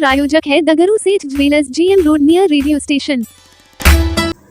प्रायोजक है दगरू सेठ jewellers, GM road near radio station.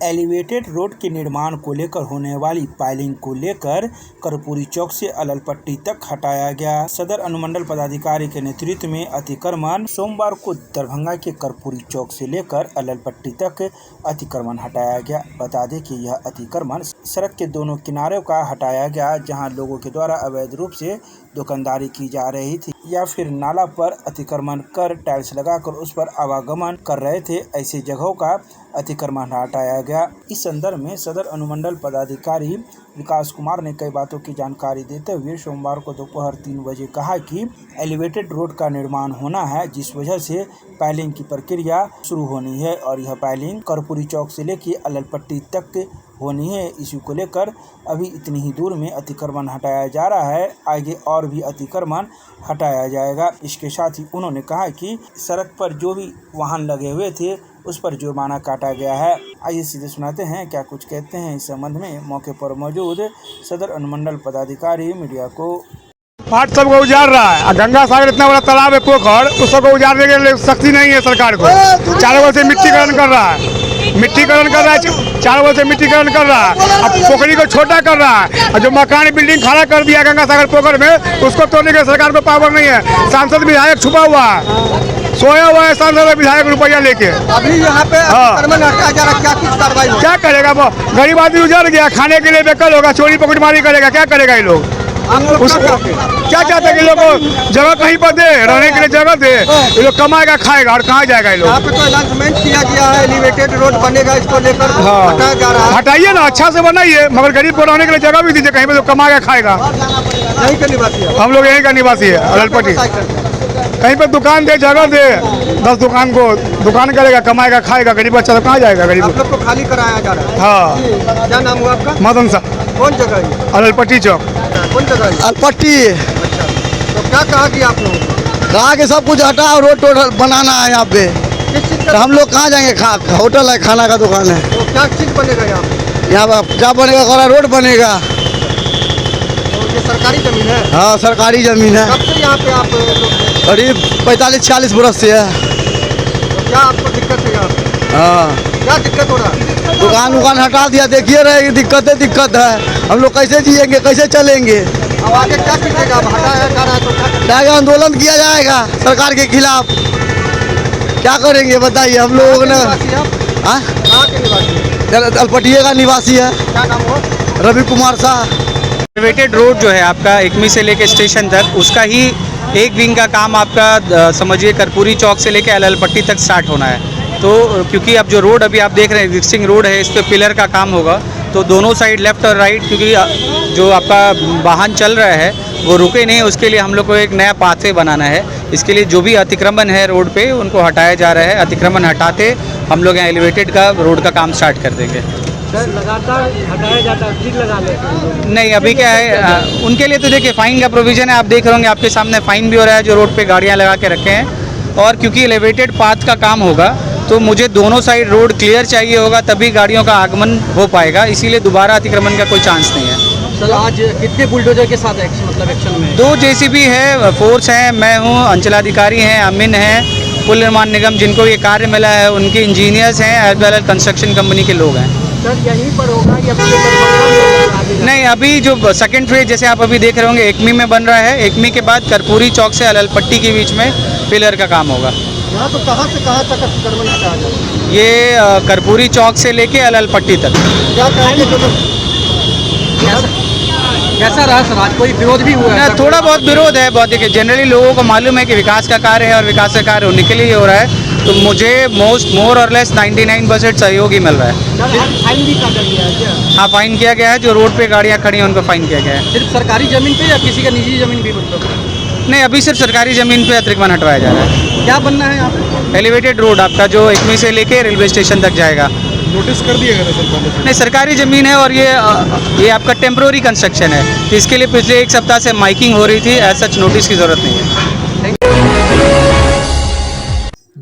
Elevated road के निर्माण को लेकर होने वाली पाइलिंग को लेकर कर्पूरी चौक से अललपट्टी तक हटाया गया। सदर अनुमंडल पदाधिकारी के नेतृत्व में अतिक्रमण सोमवार को दरभंगा के कर्पूरी चौक से लेकर अललपट्टी तक अतिक्रमण हटाया गया। बता दें कि यह अतिक्रमण सड़क के दोनों किनारों का हटाया गया, जहां लोगों के द्वारा अवैध रूप से दुकानदारी की जा रही थी या फिर नाला पर अतिक्रमण कर टाइल्स लगाकर उस पर आवागमन कर रहे थे। ऐसी जगहों का अतिक्रमण हटाया गया। इस संदर्भ में सदर अनुमंडल पदाधिकारी विकास कुमार ने कई बातों की जानकारी देते हुए सोमवार को दोपहर 3 बजे कहा कि एलिवेटेड रोड का निर्माण होना है, जिस वजह से पाइलिंग की प्रक्रिया शुरू होनी है और यह पाइलिंग कर्पूरी चौक से लेकर अललपट्टी तक होनी है। इसी को लेकर अभी इतनी ही दूर में अतिक्रमण हटाया जा रहा है, आगे और भी अतिक्रमण हटाया जाएगा। इसके साथ ही उन्होंने कहा कि सड़क पर जो भी वाहन लगे हुए थे उस पर जुर्माना काटा गया है। आइए सीधे सुनाते हैं क्या कुछ कहते हैं इस संबंध में मौके पर मौजूद सदर अनुमंडल पदाधिकारी मीडिया को। पार्ट सबको उजाड़ रहा है। गंगा सागर इतना बड़ा तालाब है, पोखर, उस सबको उजाड़ने के लिए शक्ति नहीं है सरकार को। चारों ओर से मिट्टीकरण कर रहा है, चारों ओर से मिट्टीकरण कर रहा है। अब पोखरी को छोटा कर रहा है और जो मकान बिल्डिंग खड़ा कर दिया गंगा सागर पोखर में, उसको तोड़ने के सरकार को पावर नहीं है। सांसद विधायक छुपा हुआ है, सोया हुआ है सांसद विधायक रुपया लेके। अभी यहाँ पे क्या करेगा वो? गरीब आदमी उजड़ गया, खाने के लिए बेकल होगा, चोरी पकड़मारी करेगा, क्या करेगा ये लोग? क्या चाहते हैं कि लोग जगह कहीं पर दे, रहने के लिए जगह दे, ये लोग कमाएगा खाएगा और कहाँ जाएगा ये लोग? यहाँ पे तो अनाउंसमेंट किया गया है, एलिवेटेड रोड बनेगा, इसको लेकर हटाया जा रहा है। हटाइए ना, अच्छा से बनाइए, मगर गरीब को रहने के लिए जगह भी दीजिए, कहीं पे तो कमाएगा खाएगा। यहीं का निवासी है, हम लोग यहीं का निवासी है अललपट्टी। कहीं पर दुकान दे, जगह दे, 10 दुकान को दुकान करेगा, कमाएगा खाएगा, गरीब बच्चा तो कहाँ जाएगा? गरीब आप लोग को खाली कराया जा रहा है। हाँ। क्या नाम हुआ आपका? मदन साहब। कौन जगह है? अललपट्टी चौक। कौन जगह है? अलपट्टी। अच्छा, तो क्या कहा कि आप लोग कहा कि सब कुछ हटा और रोड टोटल बनाना है यहाँ पे। किस चीज तो का? हम लोग कहाँ जाएंगे? होटल है, खाना का दुकान है। तो क्या चीज बनेगा यहाँ पे? यहाँ पर क्या बनेगा? करा रोड बनेगा। तो ये सरकारी जमीन है? हाँ, सरकारी जमीन है। कब से यहाँ पे आप लोग? करीब 45-46 बरस से है। तो क्या आपको दिक्कत है यहाँ पे? हाँ, क्या दिक्कत हो रहा है? दुकान हटा दिया, देखिए रहे दिक्कत है। हम लोग कैसे जिएंगे, कैसे चलेंगे? अब आगे क्या कीजिएगा? अब हटाया जा रहा है तो क्या करेंगे? क्या आंदोलन किया जाएगा सरकार के खिलाफ? क्या करेंगे बताइए? हम लोगों ने निवासी आप? हाँ, कहाँ के निवासी हैं? अलपट्टिए का निवासी है। क्या नाम हुआ? रवि कुमार शाह। एलिवेटेड रोड जो है आपका एकमी से लेके स्टेशन तक, उसका ही एक विंग का काम आपका समझिए कर्पूरी चौक से लेके अललपट्टी तक स्टार्ट होना है। तो क्योंकि अब जो रोड अभी आप देख रहे हैं एग्जिस्टिंग रोड है, इस पे पिलर का काम होगा, तो दोनों साइड लेफ्ट और राइट, क्योंकि जो आपका वाहन चल रहा है वो रुके नहीं, उसके लिए हम लोग को एक नया पाथवे बनाना है। इसके लिए जो भी अतिक्रमण है रोड पे उनको हटाया जा रहा है। अतिक्रमण हटाते हम लोग यहाँ एलिवेटेड का रोड का काम स्टार्ट कर देंगे। सर लगातार हटाया जाता है, ठीक लगा लेते? नहीं, अभी क्या है उनके लिए तो देखिए फाइन का प्रोविज़न है, आप देख रहे होंगे आपके सामने फाइन भी हो रहा है जो रोड पे गाड़ियाँ लगा के रखे हैं। और क्योंकि एलिवेटेड पाथ का काम होगा तो मुझे दोनों साइड रोड क्लियर चाहिए होगा, तभी गाड़ियों का आगमन हो पाएगा, इसीलिए दोबारा अतिक्रमण का कोई चांस नहीं है। सर आज कितने बुलडोजर के साथ एक्शन में? 2 JCB है, फोर्स है, मैं हूँ, अंचलाधिकारी हैं, अमीन हैं, पुल निर्माण निगम जिनको ये कार्य मिला है उनके इंजीनियर्स हैं, as well as construction company के लोग हैं। सर यहीं पर होगा या नहीं, अभी जो सेकंड फेज जैसे आप अभी देख रहे होंगे एकमी में बन रहा है, एकमी के बाद कर्पूरी चौक से अललपट्टी के बीच में पिलर का काम होगा। यहाँ तो कहाँ से कहाँ तक अतिक्रमण हटाया जाएगा? ये कर्पूरी चौक से लेके अललपट्टी तक। क्या कहेंगे? कैसा रहा सर आज? कोई विरोध भी हुआ है? थोड़ा बहुत विरोध है, बहुत देखिए जनरली लोगों को मालूम है कि विकास का कार्य है और विकास का कार्य होने के लिए ही हो रहा है, तो मुझे मोर और लेस 99% सहयोग ही मिल रहा है। फाइन भी काटा गया है क्या? हाँ, फाइन किया गया है, जो रोड पे गाड़ियाँ खड़ी हैं उनको फाइन किया गया है। सिर्फ सरकारी जमीन पे या किसी का निजी जमीन भी? मतलब नहीं, अभी सिर्फ सरकारी ज़मीन पे अतिक्रमण हटवाया जा रहा है। क्या बनना है यहाँ पे? एलिवेटेड रोड आपका जो एकमी से लेके रेलवे स्टेशन तक जाएगा। नोटिस कर दिया गया सर? नहीं, सरकारी ज़मीन है और ये आपका टेम्प्रोरी कंस्ट्रक्शन है, तो इसके लिए पिछले 1 सप्ताह से माइकिंग हो रही थी, एज सच नोटिस की ज़रूरत नहीं है।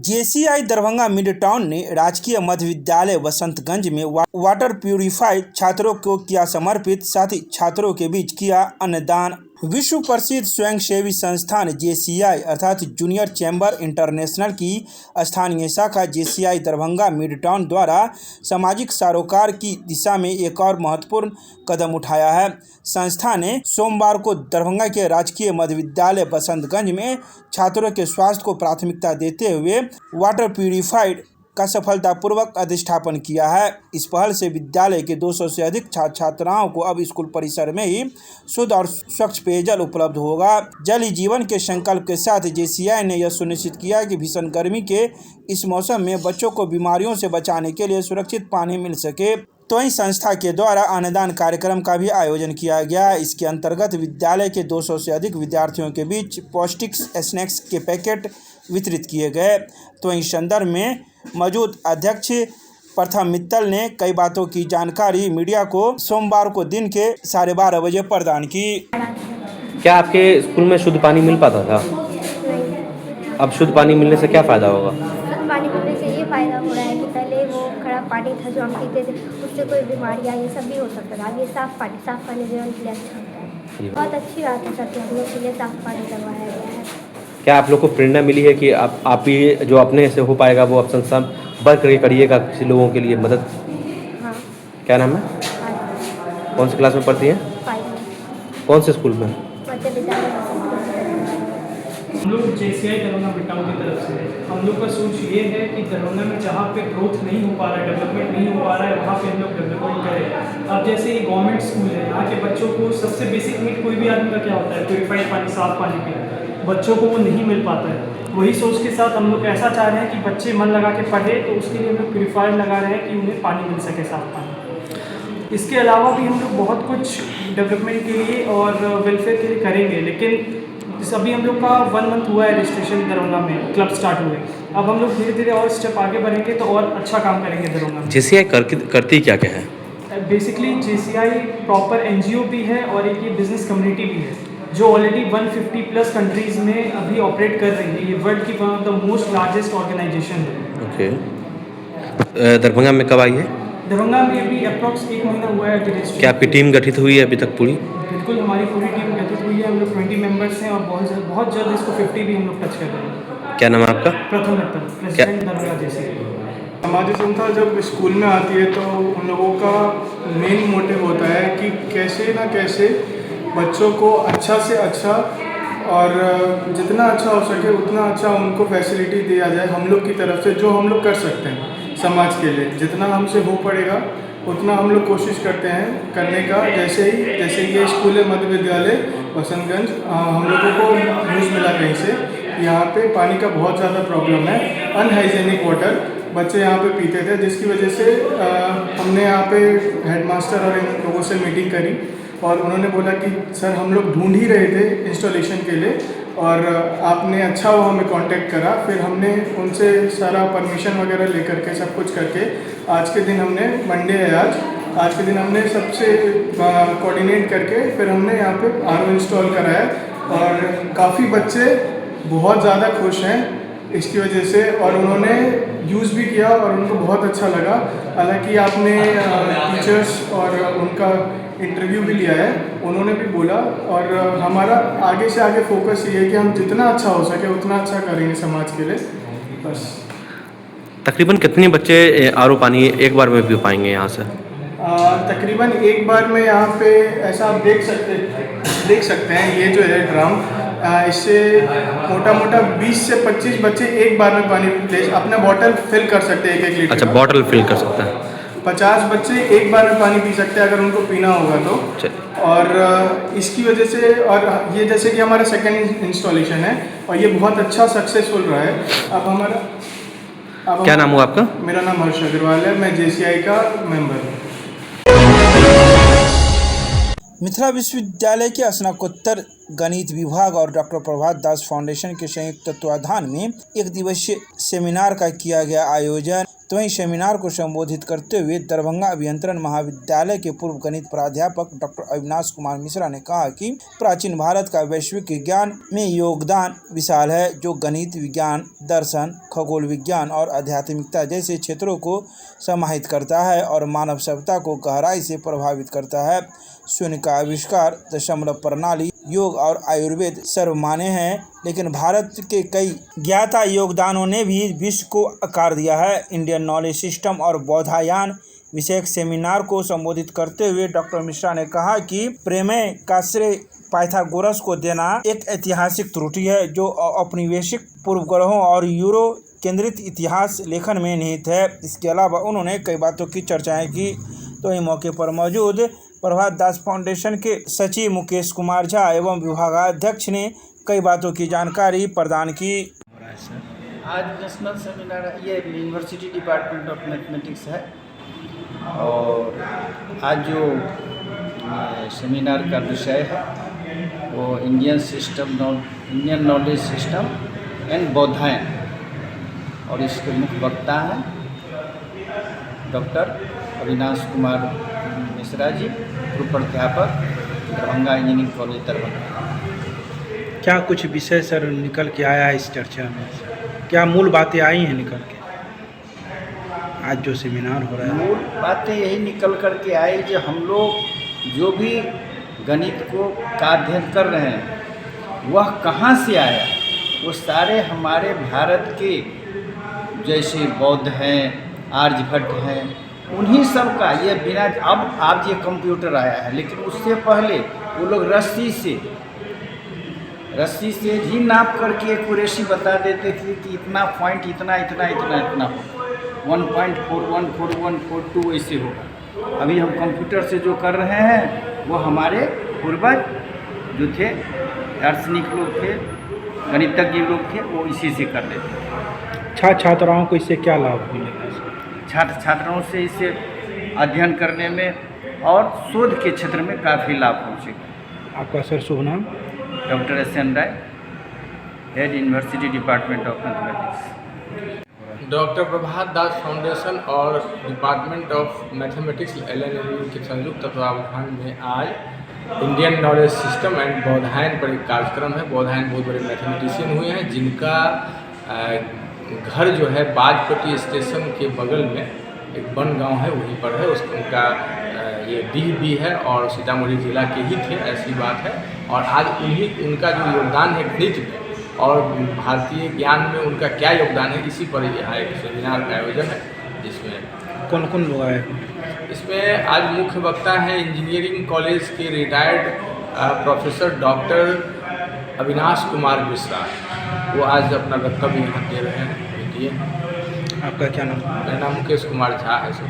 JCI दरभंगा मिड टाउन ने राजकीय मध्य विद्यालय वसंतगंज में वाटर प्यूरिफाइड छात्रों को किया समर्पित, साथ ही छात्रों के बीच किया अन्नदान। विश्व प्रसिद्ध स्वयंसेवी संस्थान JCI अर्थात जूनियर चैम्बर इंटरनेशनल की स्थानीय शाखा JCI दरभंगा मिड टाउन द्वारा सामाजिक सरोकार की दिशा में एक और महत्वपूर्ण कदम उठाया है। संस्था ने सोमवार को दरभंगा के राजकीय मध्य विद्यालय बसंतगंज में छात्रों के स्वास्थ्य को प्राथमिकता देते हुए वाटर प्यूरिफाइड का सफलतापूर्वक अधिष्ठापन किया है। इस पहल से विद्यालय के 200 से अधिक छात्र छात्राओं को अब स्कूल परिसर में ही शुद्ध और स्वच्छ पेयजल उपलब्ध होगा। जल ही जीवन के संकल्प के साथ JCI ने यह सुनिश्चित किया कि भीषण गर्मी के इस मौसम में बच्चों को बीमारियों से बचाने के लिए सुरक्षित पानी मिल सके। तो वहीं संस्था के द्वारा अन्नदान कार्यक्रम का भी आयोजन किया गया। इसके अंतर्गत विद्यालय के 200 से अधिक विद्यार्थियों के बीच पौष्टिक स्नैक्स के पैकेट वितरित किए गए। तो इस संदर्भ में मौजूद अध्यक्ष प्रथम मित्तल ने कई बातों की जानकारी मीडिया को सोमवार को दिन के 12:30 बजे प्रदान की। क्या आपके स्कूल में शुद्ध पानी मिल पाता था? अब शुद्ध पानी मिलने से क्या फ़ायदा होगा? शुद्ध पानी मिलने से ये फ़ायदा हो रहा है कि पहले वो खराब पानी था जो हम पीते थे, उससे कोई बीमारियाँ ये सब भी हो सकता था। अब ये साफ़ पानी जीवन के लिए अच्छा होता है। बहुत अच्छी बात है सर कि हम लोग के लिए साफ़ पानी लगवाया गया है। क्या आप लोग को प्रेरणा मिली है कि आप भी जो अपने से हो पाएगा वो आप संस्था वर्क करके करिएगा किसी लोगों के लिए मदद? हाँ। क्या नाम है? कौन सी क्लास में पढ़ती हैं? 5 कौन से स्कूल में? मध्य विद्यालय। हम लोग JCI दरभंगा मिड टाउन की तरफ से हम लोग का सोच ये है कि दरभंगा में जहाँ पे ग्रोथ नहीं हो पा रहा है, डेवलपमेंट नहीं हो पा रहा है, वहाँ पे हम लोग डेवलपमेंट करें। अब जैसे ये गवर्नमेंट स्कूल है, यहाँ के बच्चों को सबसे बेसिक नीड कोई भी आदमी का क्या होता है? प्योरीफाइड पानी, साफ़ पानी पीना। बच्चों को वो नहीं मिल पाता है। वही सोच के साथ हम लोग ऐसा चाह रहे हैं कि बच्चे मन लगा के पढ़े, तो उसके लिए हम लोग प्योरीफायर लगा रहे हैं कि उन्हें पानी मिल सके, साफ़ पानी। इसके अलावा भी हम लोग बहुत कुछ डेवलपमेंट के लिए और वेलफेयर के लिए करेंगे। लेकिन अभी हम लोग का 1 मंथ हुआ है रजिस्ट्रेशन दरभंगा में, क्लब स्टार्ट हुए। अब हम लोग धीरे धीरे और स्टेप आगे बढ़ेंगे तो और अच्छा काम करेंगे दरभंगा में। JCI करती क्या क्या है? बेसिकली JCI प्रॉपर NGO भी है और एक ये बिजनेस कम्युनिटी भी है जो ऑलरेडी 150+ कंट्रीज़ में अभी ऑपरेट कर रही है। ये वर्ल्ड की one of the most largest organization है। ओके। दरभंगा में कब आई है? दरभंगा में अभी अप्रॉक्स 1 महीना हुआ है रजिस्ट्रेशन। क्या आपकी टीम गठित हुई है अभी तक पूरी? बिल्कुल, हमारी पूरी टीम गठित हुई है। हम लोग 20 मेंबर्स हैं और बहुत जल्द इसको 50 भी हम लोग टच कर रहे हैं। क्या नाम है आपका? प्रथम मित्तल, प्रेसिडेंट दरभंगा JCI। हमारी संस्था जब स्कूल में आती है तो उन लोगों का मेन मोटिव होता है कि कैसे ना कैसे बच्चों को अच्छा से अच्छा और जितना अच्छा हो सके उतना अच्छा उनको फैसिलिटी दिया जाए हम लोग की तरफ से, जो हम लोग कर सकते हैं समाज के लिए। जितना हमसे हो पड़ेगा उतना हम लोग कोशिश करते हैं करने का। जैसे ये स्कूल है मध्य विद्यालय बसंतगंज, हम लोगों को न्यूज़ मिला कहीं से यहाँ पे पानी का बहुत ज़्यादा प्रॉब्लम है, अनहाइजेनिक वाटर बच्चे यहाँ पे पीते थे, जिसकी वजह से हमने यहाँ पे हेडमास्टर और इन लोगों से मीटिंग करी और उन्होंने बोला कि सर हम लोग ढूंढ ही रहे थे इंस्टॉलेशन के लिए और आपने अच्छा वो हमें कांटेक्ट करा। फिर हमने उनसे सारा परमिशन वगैरह लेकर के सब कुछ करके आज के दिन हमने मंडे है आज के दिन हमने सबसे कोऑर्डिनेट करके फिर हमने यहाँ पे RO इंस्टॉल कराया और काफ़ी बच्चे बहुत ज़्यादा खुश हैं इसकी वजह से और उन्होंने यूज़ भी किया और उनको बहुत अच्छा लगा। हालांकि आपने टीचर्स और उनका इंटरव्यू भी लिया है, उन्होंने भी बोला और हमारा आगे से आगे फोकस ये है कि हम जितना अच्छा हो सके उतना अच्छा करेंगे समाज के लिए। बस तकरीबन कितने बच्चे RO पानी एक बार में पी पाएंगे यहाँ से? तकरीबन एक बार में यहाँ पे ऐसा आप देख सकते हैं ये जो है ड्रम, इससे मोटा 20 से 25 बच्चे एक बार में पानी अपना बॉटल फिल कर सकते हैं 1-1 लीटर। अच्छा, बॉटल फिल कर सकते हैं। 50 बच्चे एक बार में पानी पी सकते हैं अगर उनको पीना होगा तो। और इसकी वजह से और ये जैसे कि हमारा सेकंड इंस्टॉलेशन है और ये बहुत अच्छा सक्सेसफुल रहा है। अब क्या नाम हुआ आपका? मेरा नाम हर्ष अग्रवाल है, मैं JCI का मेंबर हूँ। मिथिला विश्वविद्यालय के स्नातकोत्तर गणित विभाग और डॉक्टर प्रभात दास फाउंडेशन के संयुक्त तत्वाधान में एक दिवसीय सेमिनार का किया गया आयोजन। तो वहीं सेमिनार को संबोधित करते हुए दरभंगा अभियंत्रण महाविद्यालय के पूर्व गणित प्राध्यापक डॉक्टर अविनाश कुमार मिश्रा ने कहा कि प्राचीन भारत का वैश्विक विज्ञान में योगदान विशाल है, जो गणित विज्ञान, दर्शन, खगोल विज्ञान और आध्यात्मिकता जैसे क्षेत्रों को समाहित करता है और मानव सभ्यता को गहराई से प्रभावित करता है। शून्य का आविष्कार, दशमलव प्रणाली, योग और आयुर्वेद सर्वमान्य हैं, लेकिन भारत के कई ज्ञाता योगदानों ने भी विश्व को आकार दिया है। इंडियन नॉलेज सिस्टम और बौधायन विषयक सेमिनार को संबोधित करते हुए डॉक्टर मिश्रा ने कहा कि प्रमेय का श्रेय पाइथागोरस को देना एक ऐतिहासिक त्रुटि है जो औपनिवेशिक पूर्व ग्रहों और यूरो केंद्रित इतिहास लेखन में निहित है। इसके अलावा उन्होंने कई बातों की चर्चाएं की। तो इस मौके पर मौजूद प्रभात दास फाउंडेशन के सचिव मुकेश कुमार झा एवं विभागाध्यक्ष ने कई बातों की जानकारी प्रदान की। आज नेशनल सेमिनार ये यूनिवर्सिटी डिपार्टमेंट ऑफ मैथमेटिक्स है और आज जो सेमिनार का विषय है वो Indian knowledge system and Baudhayana और इसके मुख्य वक्ता हैं डॉक्टर अविनाश कुमार मिश्रा जी, पूर्व प्राध्यापक दरभंगा इंजीनियरिंग कॉलेज दरभंगा। क्या कुछ विषय सर निकल के आया है इस चर्चा में? क्या मूल बातें आई हैं निकल के आज जो सेमिनार हो रहा है? मूल बातें यही निकल कर के आई कि हम लोग जो भी गणित का अध्ययन कर रहे हैं वह कहाँ से आया, वो सारे हमारे भारत के जैसे बौद्ध हैं, आर्यभट्ट हैं, उन्हीं सब का ये बिना अब आज ये कंप्यूटर आया है, लेकिन उससे पहले वो लोग रस्सी से ही नाप करके एक्यूरेसी बता देते थे कि इतना पॉइंट इतना 1.4 1.4 1.42 ऐसे होगा। अभी हम कंप्यूटर से जो कर रहे हैं वो हमारे पूर्वज जो थे, दार्शनिक लोग थे, गणितज्ञ लोग थे, वो इसी से कर लेते थे। छात्राओं को इससे क्या लाभ मिलेगा? छात्राओं से इसे अध्ययन करने में और शोध के क्षेत्र में काफ़ी लाभ पहुँचेगा। आपका सर शुभ नाम? Doctor SN Rai, head university department of mathematics. Doctor Prabhat Das foundation और डिपार्टमेंट ऑफ मैथमेटिक्स LNLU के संयुक्त तत्वावधान में आज Indian knowledge system and Baudhayana पर एक कार्यक्रम है। बौधायन बहुत बड़े मैथमेटिशियन हुए हैं जिनका घर जो है बाजपट्टी स्टेशन के बगल में एक वन गांव है, वहीं पर है। उनका ये डीह भी है और सीतामढ़ी जिला के ही थे, ऐसी बात है। और आज उनका जो योगदान है गणित में और भारतीय ज्ञान में उनका क्या योगदान है, इसी पर यहाँ एक सेमिनार का आयोजन है जिसमें कौन कौन लोग आए? इसमें आज मुख्य वक्ता हैं इंजीनियरिंग कॉलेज के retired professor doctor Avinash Kumar Mishra. वो आज अपना वक्तव्य यहाँ दे रहे हैं। दिए। आपका क्या नाम? मेरा नाम मुकेश कुमार झा है सर।